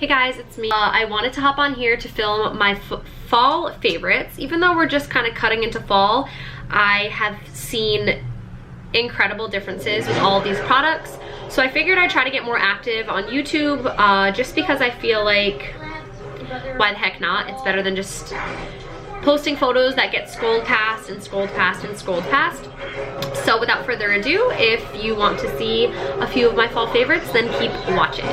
Hey guys, it's me. I wanted to hop on here to film my fall favorites. Even though we're just kind of cutting into fall, I have seen incredible differences with all of these products. So I figured I'd try to get more active on YouTube just because I feel like, why the heck not? It's better than just posting photos that get scrolled past and scrolled past and scrolled past. So without further ado, if you want to see a few of my fall favorites, then keep watching.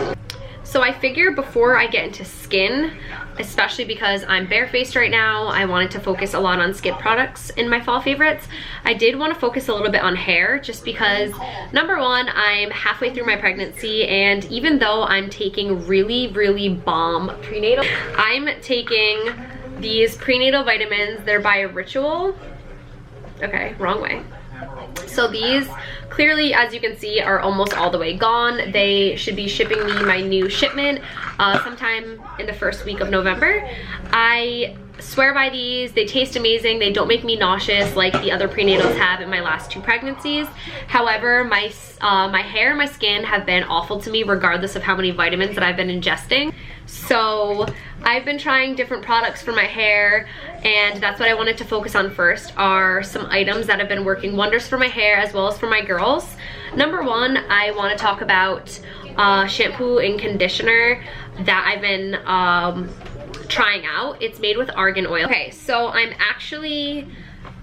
So I figure before I get into skin, especially because I'm barefaced right now, I wanted to focus a lot on skin products in my fall favorites. I did want to focus a little bit on hair just because, number one, I'm halfway through my pregnancy, and even though I'm taking really bomb prenatal, I'm taking these prenatal vitamins. They're by Ritual. Okay, wrong way. So these clearly, as you can see, are almost all the way gone. They should be shipping me my new shipment sometime in the first week of November. I swear by these. They taste amazing. They don't make me nauseous like the other prenatals have in my last 2 pregnancies. However, my hair and my skin have been awful to me regardless of how many vitamins that I've been ingesting. So I've been trying different products for my hair, and that's what I wanted to focus on first, are some items that have been working wonders for my hair as well as for my girls. Number one, I want to talk about shampoo and conditioner that I've been trying out. It's made with argan oil. Okay, so I'm actually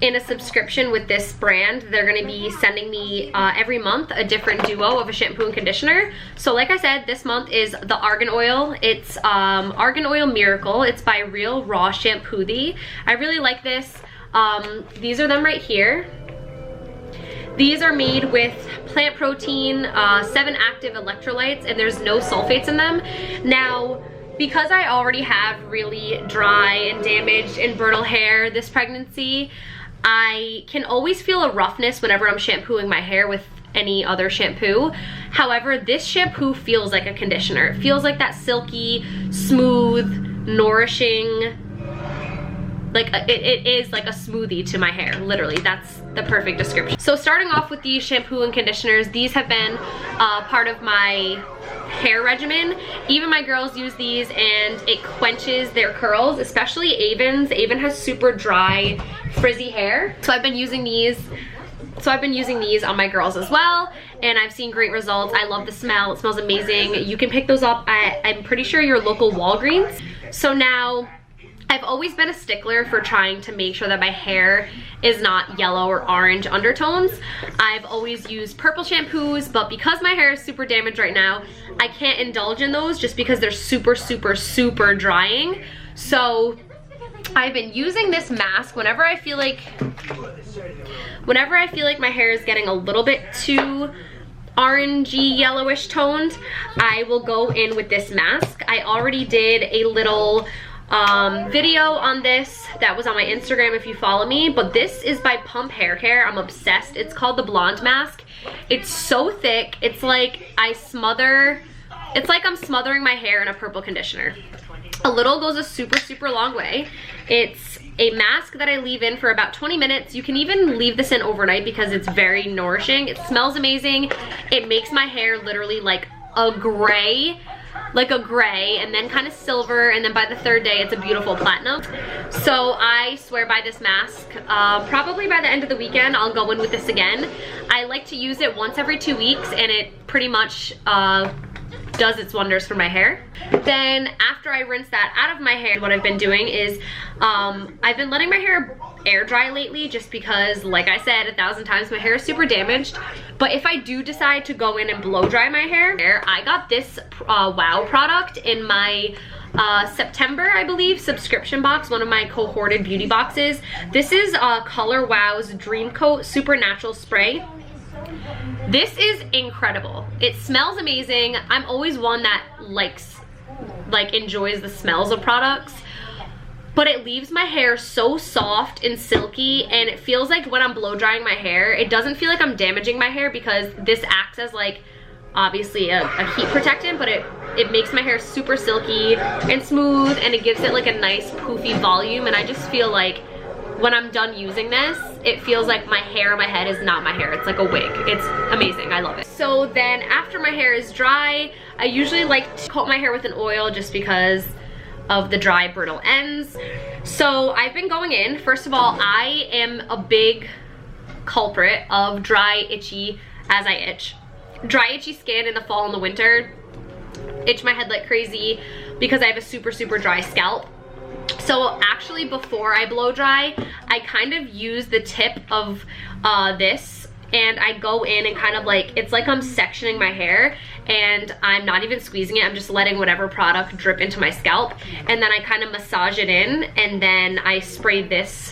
in a subscription with this brand. They're gonna be sending me every month a different duo of a shampoo and conditioner. So like I said, this month is the argan oil. It's Argan Oil Miracle. It's by Real Raw Shampoo-Thee. I really like this. These are them right here. These are made with plant protein, 7 active electrolytes, and there's no sulfates in them. Now, because I already have really dry and damaged and brittle hair this pregnancy, I can always feel a roughness whenever I'm shampooing my hair with any other shampoo. However, this shampoo feels like a conditioner. It feels like that silky, smooth, nourishing, like it is like a smoothie to my hair. Literally, that's the perfect description. So starting off with these shampoo and conditioners, these have been part of my hair regimen. Even my girls use these and it quenches their curls, especially Avon's. Avon has super dry, frizzy hair. So I've been using these on my girls as well, and I've seen great results. I love the smell. It smells amazing. You can pick those up at, I'm pretty sure, your local Walgreens. So now, I've always been a stickler for trying to make sure that my hair is not yellow or orange undertones. I've always used purple shampoos, but because my hair is super damaged right now, I can't indulge in those just because they're super drying. So I've been using this mask whenever I feel like my hair is getting a little bit too orangey yellowish toned. I will go in with this mask. I already did a little video on this that was on my Instagram if you follow me, but this is by Pump Hair Care. I'm obsessed. It's called the Blonde Mask. It's so thick. It's like I'm smothering my hair in a purple conditioner. A little goes a super long way. It's a mask that I leave in for about 20 minutes. You can even leave this in overnight because it's very nourishing. It smells amazing. It makes my hair literally like a gray, and then kind of silver, and then by the 3rd day it's a beautiful platinum. So I swear by this mask. Probably by the end of the weekend I'll go in with this again. I like to use it once every 2 weeks, and it pretty much does its wonders for my hair. Then after I rinse that out of my hair, what I've been doing is I've been letting my hair air dry lately just because, like I said 1,000 times, my hair is super damaged. But if I do decide to go in and blow dry my hair, I got this Wow product in my September, I believe, subscription box, one of my cohorted beauty boxes. This is Color Wow's Dream Coat Supernatural Spray. This is incredible. It smells amazing. I'm always one that enjoys the smells of products, but it leaves my hair so soft and silky, and it feels like when I'm blow drying my hair, it doesn't feel like I'm damaging my hair because this acts as like obviously a heat protectant, but it makes my hair super silky and smooth, and it gives it like a nice poofy volume, and I just feel like when I'm done using this, it feels like my hair on my head is not my hair. It's like a wig. It's amazing. I love it. So then after my hair is dry, I usually like to coat my hair with an oil just because of the dry, brittle ends. So I've been going in. First of all, I am a big culprit of dry, itchy, as I itch. Dry, itchy skin in the fall and the winter. Itch my head like crazy because I have a super, super dry scalp. So actually before I blow dry, I kind of use the tip of this and I go in and kind of like, it's like I'm sectioning my hair and I'm not even squeezing it. I'm just letting whatever product drip into my scalp and then I kind of massage it in and then I spray this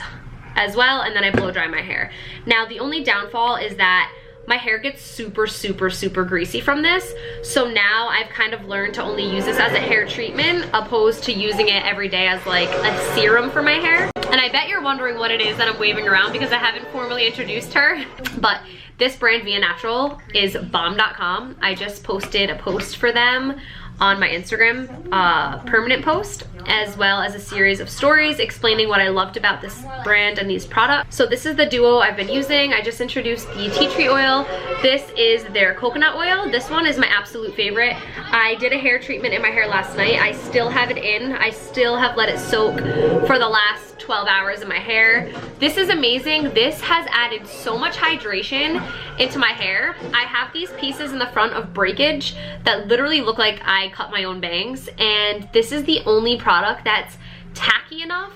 as well and then I blow dry my hair. Now the only downfall is that my hair gets super, super, super greasy from this. So now I've kind of learned to only use this as a hair treatment opposed to using it every day as like a serum for my hair. And I bet you're wondering what it is that I'm waving around because I haven't formally introduced her. But this brand, Via Natural, is bomb.com. I just posted a post for them on my Instagram permanent post, as well as a series of stories explaining what I loved about this brand and these products. So this is the duo I've been using. I just introduced the tea tree oil. This is their coconut oil. This one is my absolute favorite. I did a hair treatment in my hair last night. I still have it in. I still have let it soak for the last 12 hours in my hair. This is amazing. This has added so much hydration into my hair. I have these pieces in the front of breakage that literally look like I cut my own bangs, and this is the only product that's tacky enough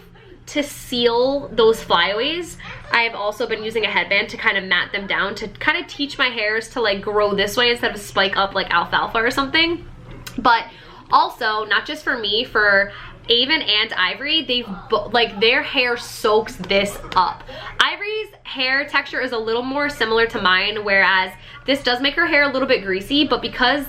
to seal those flyaways. I have also been using a headband to kind of mat them down to kind of teach my hairs to like grow this way instead of spike up like alfalfa or something. But also, not just for me, for Avon and Ivory, they've like their hair soaks this up. Ivory's hair texture is a little more similar to mine, whereas this does make her hair a little bit greasy, but because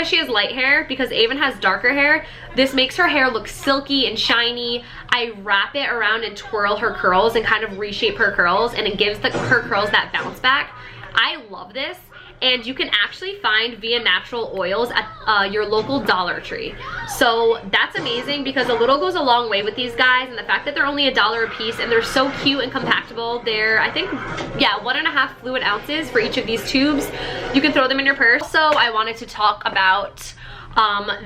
she has light hair, because Avon has darker hair, this makes her hair look silky and shiny. I wrap it around and twirl her curls and kind of reshape her curls, and it gives her curls that bounce back. I love this. And you can actually find Via Natural oils at your local Dollar Tree. So that's amazing because a little goes a long way with these guys, and the fact that they're only $1 a piece and they're so cute and compactable. They're, I think, yeah, 1.5 fluid ounces for each of these tubes. You can throw them in your purse. So I wanted to talk about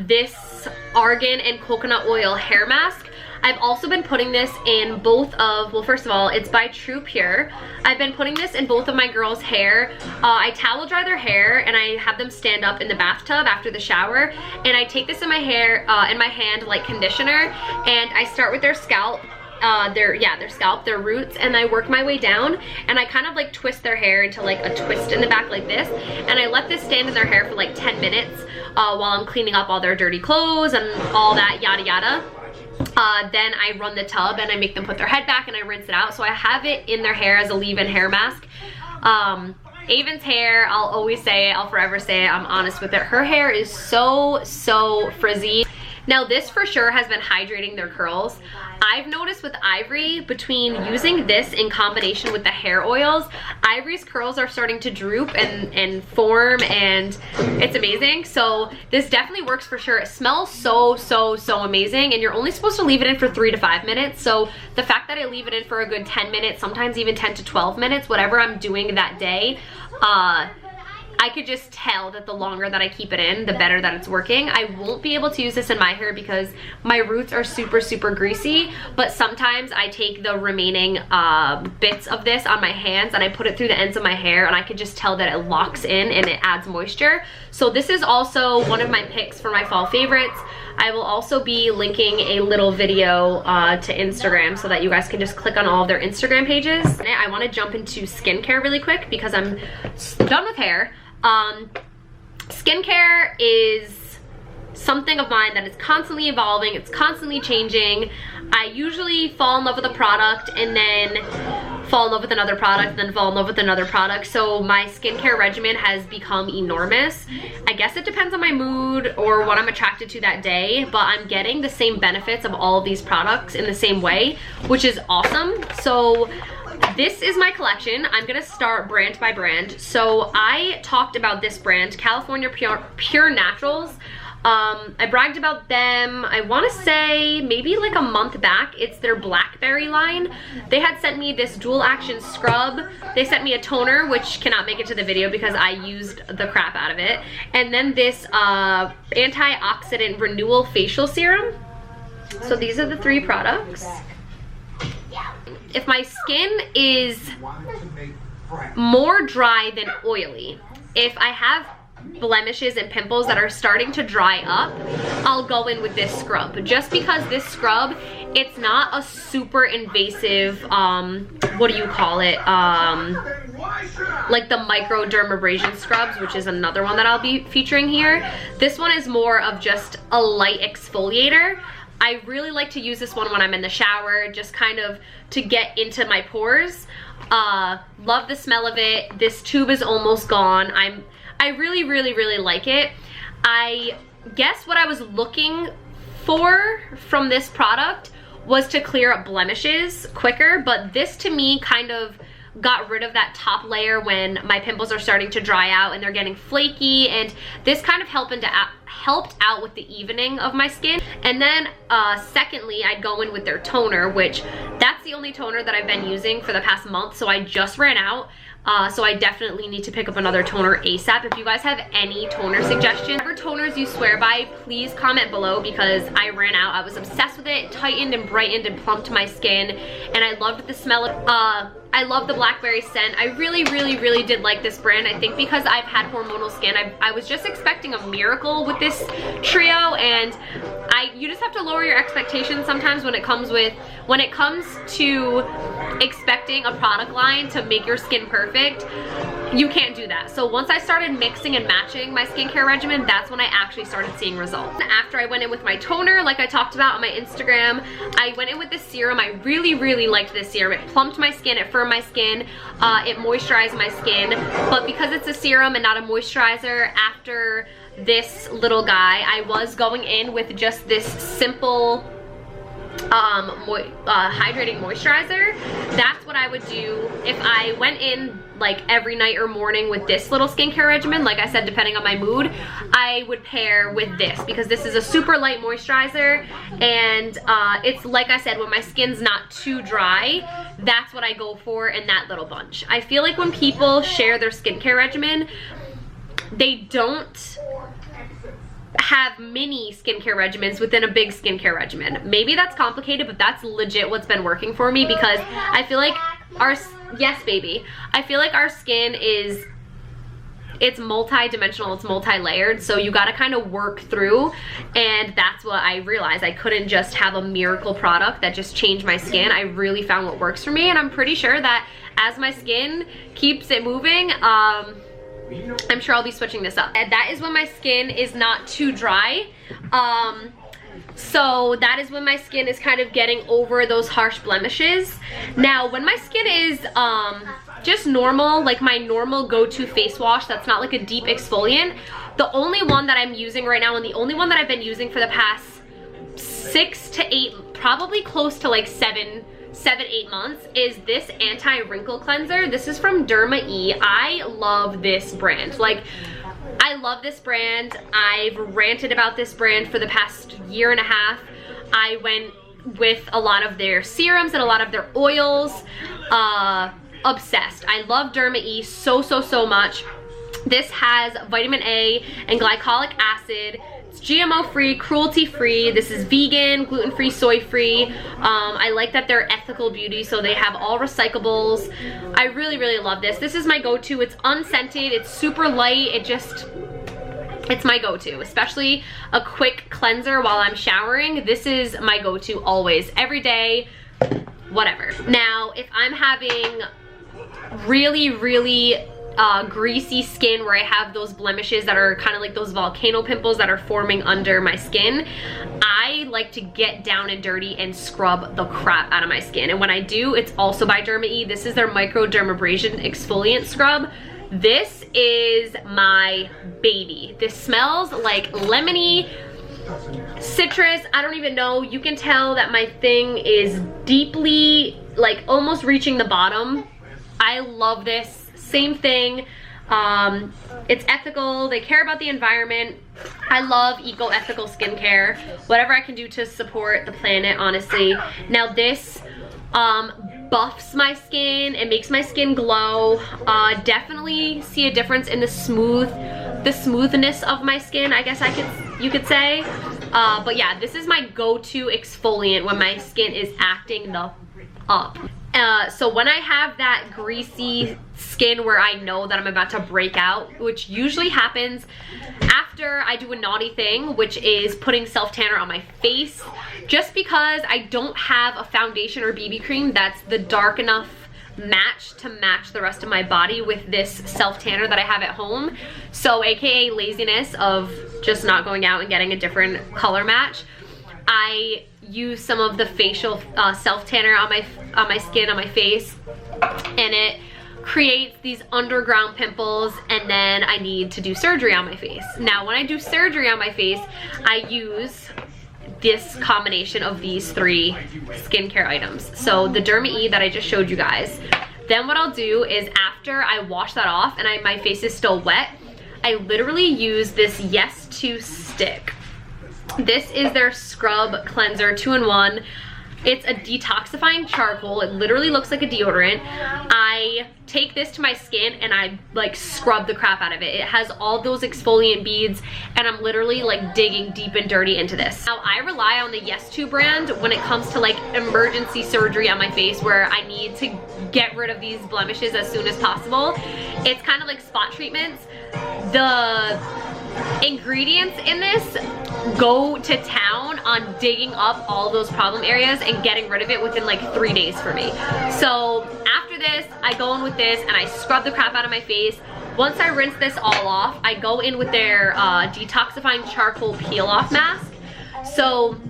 this argan and coconut oil hair mask. I've also been putting this in both of, well, first of all, it's by True Pure. I've been putting this in both of my girls' hair. I towel dry their hair and I have them stand up in the bathtub after the shower, and I take this in my hair, in my hand like conditioner, and I start with their scalp, their roots, and I work my way down, and I kind of like twist their hair into like a twist in the back like this, and I let this stand in their hair for like 10 minutes while I'm cleaning up all their dirty clothes and all that yada yada. Then I run the tub and I make them put their head back and I rinse it out. So I have it in their hair as a leave-in hair mask. Avon's hair, I'll always say it, I'll forever say it, I'm honest with it. Her hair is so, so frizzy. Now this for sure has been hydrating their curls. I've noticed with Ivory, between using this in combination with the hair oils, Ivory's curls are starting to droop and form, and it's amazing. So this definitely works for sure. It smells so, so, so amazing, and you're only supposed to leave it in for 3 to 5 minutes. So the fact that I leave it in for a good 10 minutes, sometimes even 10 to 12 minutes, whatever I'm doing that day, I could just tell that the longer that I keep it in, the better that it's working. I won't be able to use this in my hair because my roots are super, super greasy, but sometimes I take the remaining bits of this on my hands and I put it through the ends of my hair, and I could just tell that it locks in and it adds moisture. So this is also one of my picks for my fall favorites. I will also be linking a little video to Instagram so that you guys can just click on all of their Instagram pages. I want to jump into skincare really quick because I'm done with hair. Skincare is something of mine that is constantly evolving, it's constantly changing. I usually fall in love with a product and then fall in love with another product and then fall in love with another product. So my skincare regimen has become enormous. I guess it depends on my mood or what I'm attracted to that day, but I'm getting the same benefits of all of these products in the same way, which is awesome. So this is my collection. I'm gonna start brand by brand. So I talked about this brand, California Pure Naturals, I bragged about them, I want to say maybe like a month back. It's their blackberry line. They had sent me this dual action scrub. They sent me a toner, which cannot make it to the video because I used the crap out of it. And then this antioxidant renewal facial serum. So these are the 3 products. If my skin is more dry than oily, if I have blemishes and pimples that are starting to dry up, I'll go in with this scrub. Just because this scrub, it's not a super invasive, what do you call it? Like the microdermabrasion scrubs, which is another one that I'll be featuring here. This one is more of just a light exfoliator. I really like to use this one when I'm in the shower, just kind of to get into my pores. Love the smell of it. This tube is almost gone. I really like it. I guess what I was looking for from this product was to clear up blemishes quicker, but this to me kind of got rid of that top layer when my pimples are starting to dry out and they're getting flaky, and this kind of helped out with the evening of my skin. And then secondly, I'd go in with their toner, which that's the only toner that I've been using for the past month, so I just ran out. So I definitely need to pick up another toner ASAP. If you guys have any toner suggestions, whatever toners you swear by, please comment below because I ran out. I was obsessed with it. It tightened and brightened and plumped my skin, and I loved the smell of I love the blackberry scent. I really did like this brand. I think because I've had hormonal skin, I was just expecting a miracle with this trio, and you just have to lower your expectations sometimes when it comes to expecting a product line to make your skin perfect. You can't do that. So once I started mixing and matching my skincare regimen, that's when I actually started seeing results. After I went in with my toner, like I talked about on my Instagram, I went in with this serum. I really liked this serum. It plumped my skin, it firmed my skin, it moisturized my skin. But because it's a serum and not a moisturizer, after this little guy, I was going in with just this simple hydrating moisturizer. That's what I would do if I went in like every night or morning with this little skincare regimen. Like I said, depending on my mood, I would pair with this because this is a super light moisturizer, and it's like I said, when my skin's not too dry, that's what I go for in that little bunch. I feel like when people share their skincare regimen, they don't have mini skincare regimens within a big skincare regimen. Maybe that's complicated, but that's legit what's been working for me because I feel like yes baby, I feel like our skin it's multi-dimensional, it's multi-layered, so you gotta kind of work through, and that's what I realized. I couldn't just have a miracle product that just changed my skin. I really found what works for me, and I'm pretty sure that as my skin keeps it moving, I'm sure I'll be switching this up. And that is when my skin is not too dry. So that is when my skin is kind of getting over those harsh blemishes. Now, when my skin is just normal, like my normal go-to face wash that's not like a deep exfoliant, the only one that I'm using right now, and the only one that I've been using for the past 6 to 8, probably close to like 7, 8 months, is this anti-wrinkle cleanser. This is from Derma E. I love this brand. Like, I love this brand. I've ranted about this brand for the past 1.5 years. I went with a lot of their serums and a lot of their oils. Obsessed. I love Derma E so much. This has vitamin A and glycolic acid. It's GMO free, cruelty free. This is vegan, gluten free, soy free. I like that they're ethical beauty, so they have all recyclables. I really love this. This is my go-to. It's unscented, it's super light. It's my go-to, especially a quick cleanser while I'm showering. This is my go-to always, every day, whatever. Now, if I'm having really greasy skin where I have those blemishes that are kind of like those volcano pimples that are forming under my skin, I like to get down and dirty and scrub the crap out of my skin. And when I do, it's also by Derma E. This is their microdermabrasion exfoliant scrub. This is my baby. This smells like lemony, citrus, I don't even know. You can tell that my thing is deeply, like almost reaching the bottom. I love this. Same thing. It's ethical, they care about the environment. I love eco-ethical skincare. Whatever I can do to support the planet, honestly. Now this buffs my skin, it makes my skin glow. Definitely see a difference in the smoothness of my skin, I guess you could say. But yeah, this is my go-to exfoliant when my skin is acting up. So when I have that greasy skin where I know that I'm about to break out, which usually happens after I do a naughty thing, which is putting self-tanner on my face, just because I don't have a foundation or BB cream that's the dark enough match to match the rest of my body with this self-tanner that I have at home. So aka laziness of just not going out and getting a different color match, I use some of the facial self-tanner on my skin, on my face, and it creates these underground pimples, and then I need to do surgery on my face. Now when I do surgery on my face, I use this combination of these 3 skincare items. So the Derma E that I just showed you guys. Then what I'll do is after I wash that off and my face is still wet, I literally use this Yes To stick. This is their scrub cleanser 2-in-1. It's a detoxifying charcoal. It literally looks like a deodorant. I take this to my skin and I like scrub the crap out of it. It has all those exfoliant beads and I'm literally like digging deep and dirty into this. Now I rely on the Yes To brand when it comes to like emergency surgery on my face where I need to get rid of these blemishes as soon as possible. It's kind of like spot treatments. The ingredients in this go to town on digging up all those problem areas and getting rid of it within like 3 days for me. So after this, I go in with this and I scrub the crap out of my face. Once I rinse this all off, I go in with their detoxifying charcoal peel off mask. So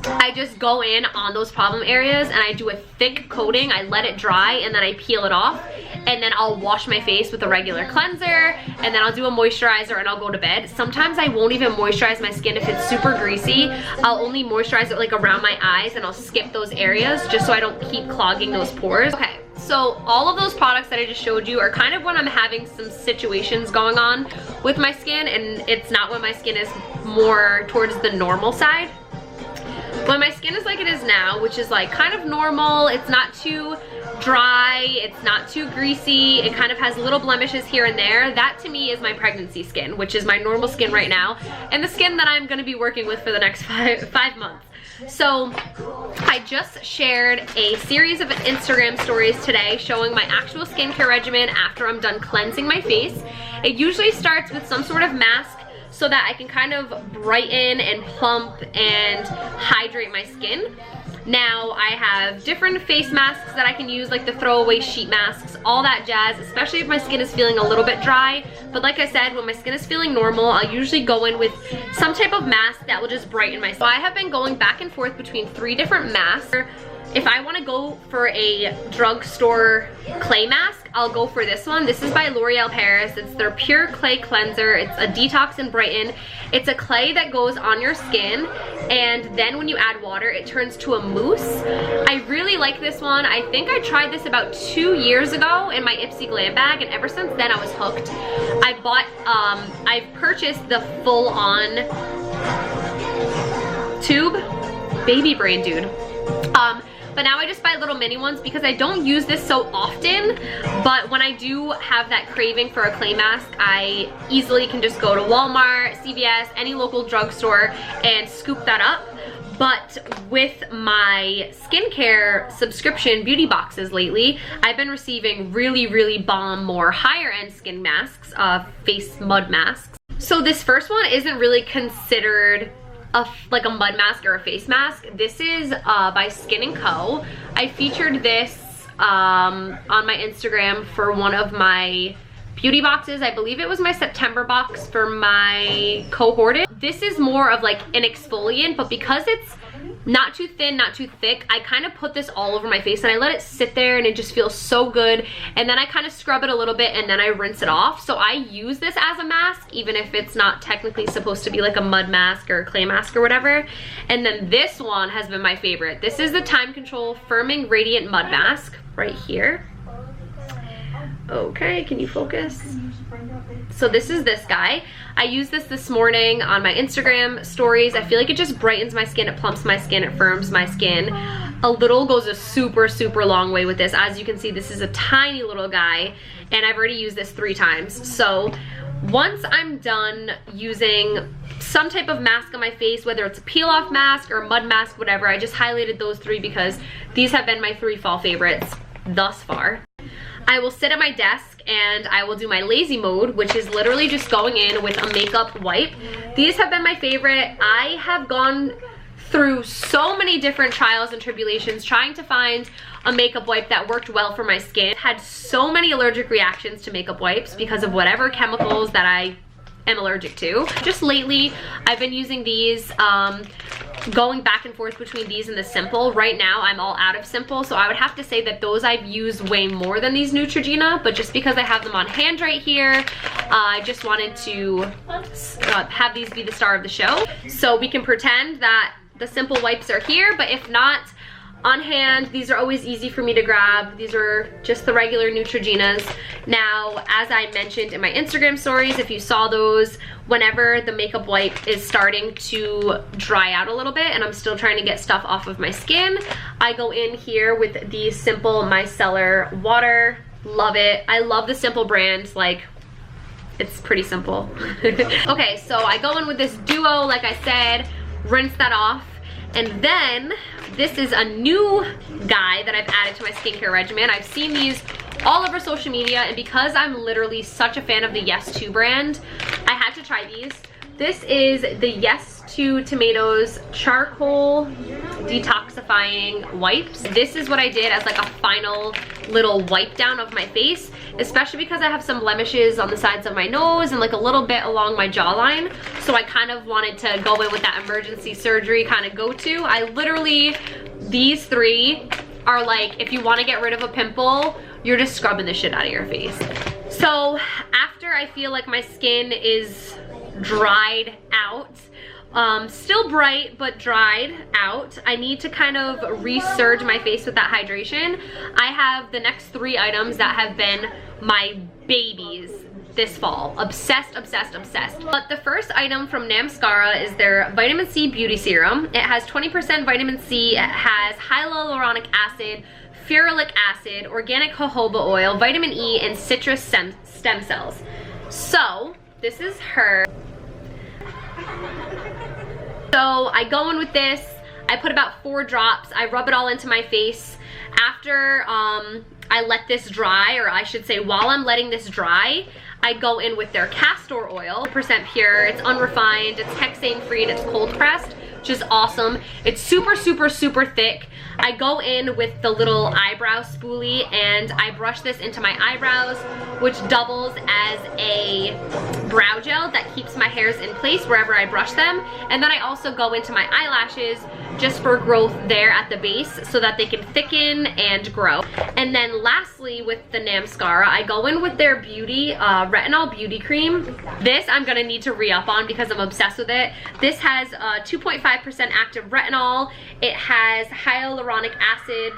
I just go in on those problem areas and I do a thick coating. I let it dry and then I peel it off, and then I'll wash my face with a regular cleanser, and then I'll do a moisturizer and I'll go to bed. Sometimes I won't even moisturize my skin if it's super greasy. I'll only moisturize it like around my eyes and I'll skip those areas just so I don't keep clogging those pores. Okay, so all of those products that I just showed you are kind of when I'm having some situations going on with my skin, and it's not when my skin is more towards the normal side. When my skin is like it is now, which is like kind of normal, it's not too dry, it's not too greasy, it kind of has little blemishes here and there, that to me is my pregnancy skin, which is my normal skin right now, and the skin that I'm going to be working with for the next five months. So I just shared a series of Instagram stories today showing my actual skincare regimen after I'm done cleansing my face. It usually starts with some sort of mask so that I can kind of brighten and plump and hydrate my skin. Now I have different face masks that I can use, like the throwaway sheet masks, all that jazz, especially if my skin is feeling a little bit dry. But like I said, when my skin is feeling normal, I'll usually go in with some type of mask that will just brighten my skin. So I have been going back and forth between 3 different masks. If I want to go for a drugstore clay mask, I'll go for this one. This is by L'Oreal Paris. It's their Pure Clay Cleanser. It's a detox and brighten. It's a clay that goes on your skin, and then when you add water, it turns to a mousse. I really like this one. I think I tried this about 2 years ago in my Ipsy Glam bag, and ever since then I was hooked. I've purchased the full-on tube. Baby brain, dude. But now I just buy little mini ones because I don't use this so often, but when I do have that craving for a clay mask, I easily can just go to Walmart, CVS, any local drugstore and scoop that up. But with my skincare subscription beauty boxes lately, I've been receiving really bomb, more higher end skin masks, face mud masks. So this first one isn't really considered like a mud mask or a face mask. This is by Skin & Co. I featured this on my Instagram for one of my beauty boxes. I believe it was my September box for my cohorted. This is more of like an exfoliant, but because it's not too thin, not too thick, I kind of put this all over my face and I let it sit there and it just feels so good. And then I kind of scrub it a little bit and then I rinse it off. So I use this as a mask, even if it's not technically supposed to be like a mud mask or a clay mask or whatever. And then this one has been my favorite. This is the Time Control Firming Radiant Mud Mask right here. Okay, can you focus? So this is this guy. I used this morning on my Instagram stories. I feel like it just brightens my skin, it plumps my skin, it firms my skin. A little goes a super, super long way with this. As you can see, this is a tiny little guy, and I've already used this 3 times. So once I'm done using some type of mask on my face, whether it's a peel-off mask or a mud mask, whatever, I just highlighted those 3 because these have been my 3 fall favorites thus far. I will sit at my desk and I will do my lazy mode, which is literally just going in with a makeup wipe. These have been my favorite. I have gone through so many different trials and tribulations trying to find a makeup wipe that worked well for my skin. I've had so many allergic reactions to makeup wipes because of whatever chemicals that I am allergic to. Just lately, I've been using these, going back and forth between these and the Simple. Right now, I'm all out of Simple, so I would have to say that those I've used way more than these Neutrogena, but just because I have them on hand right here, I just wanted to have these be the star of the show. So we can pretend that the Simple wipes are here, but if not, on hand, these are always easy for me to grab. These are just the regular Neutrogenas. Now, as I mentioned in my Instagram stories, if you saw those, whenever the makeup wipe is starting to dry out a little bit and I'm still trying to get stuff off of my skin, I go in here with the Simple Micellar Water. Love it. I love the Simple brand. Like, it's pretty simple. Okay, so I go in with this duo, like I said, rinse that off. And then this is a new guy that I've added to my skincare regimen. I've seen these all over social media, and because I'm literally such a fan of the Yes To brand, I had to try these. This is the Yes To Tomatoes Charcoal Detoxifying Wipes. This is what I did as like a final little wipe down of my face, especially because I have some blemishes on the sides of my nose and like a little bit along my jawline. So I kind of wanted to go in with that emergency surgery kind of go-to. I literally, these 3 are like, if you want to get rid of a pimple, you're just scrubbing the shit out of your face. So after I feel like my skin is dried out, still bright but dried out, I need to kind of resurge my face with that hydration. I have the next 3 items that have been my babies this fall. Obsessed, obsessed, obsessed. But the first item from Namscara is their Vitamin C Beauty Serum. It has 20% vitamin C, it has hyaluronic acid, ferulic acid, organic jojoba oil, vitamin E, and citrus stem cells. So this is her. So I go in with this, I put about 4 drops, I rub it all into my face. After I let this dry, or I should say while I'm letting this dry, I go in with their castor oil, 100% pure, it's unrefined, it's hexane free, and it's cold pressed, which is awesome. It's super, super, super thick. I go in with the little eyebrow spoolie and I brush this into my eyebrows, which doubles as a brow gel that keeps my hairs in place wherever I brush them. And then I also go into my eyelashes just for growth there at the base so that they can thicken and grow. And then lastly, with the Namscara, I go in with their beauty retinol beauty cream. This I'm gonna need to re-up on because I'm obsessed with it. This has 2.5% active retinol, it has hyaluronic acid,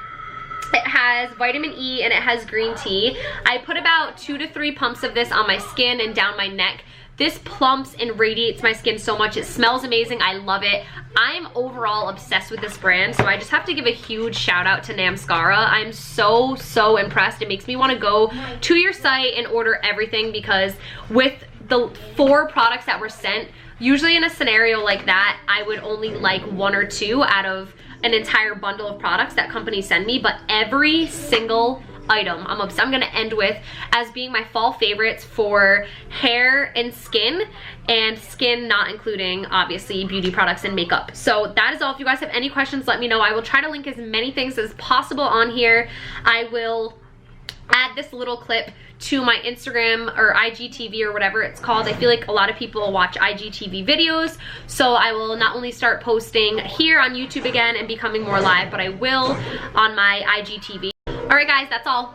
it has vitamin E, and it has green tea. I put about 2 to 3 pumps of this on my skin and down my neck. This plumps and radiates my skin so much. It smells amazing. I love it. I'm overall obsessed with this brand, so I just have to give a huge shout out to Namscara. I'm so, so impressed. It makes me want to go to your site and order everything, because with the 4 products that were sent, usually in a scenario like that, I would only like 1 or 2 out of an entire bundle of products that companies send me, but every single item I'm gonna end with as being my fall favorites for hair and skin not including obviously beauty products and makeup. So that is all. If you guys have any questions, let me know. I will try to link as many things as possible on here. I will add this little clip to my Instagram or IGTV or whatever it's called. I feel like a lot of people watch IGTV videos, so I will not only start posting here on YouTube again and becoming more live, but I will on my IGTV. All right guys, that's all.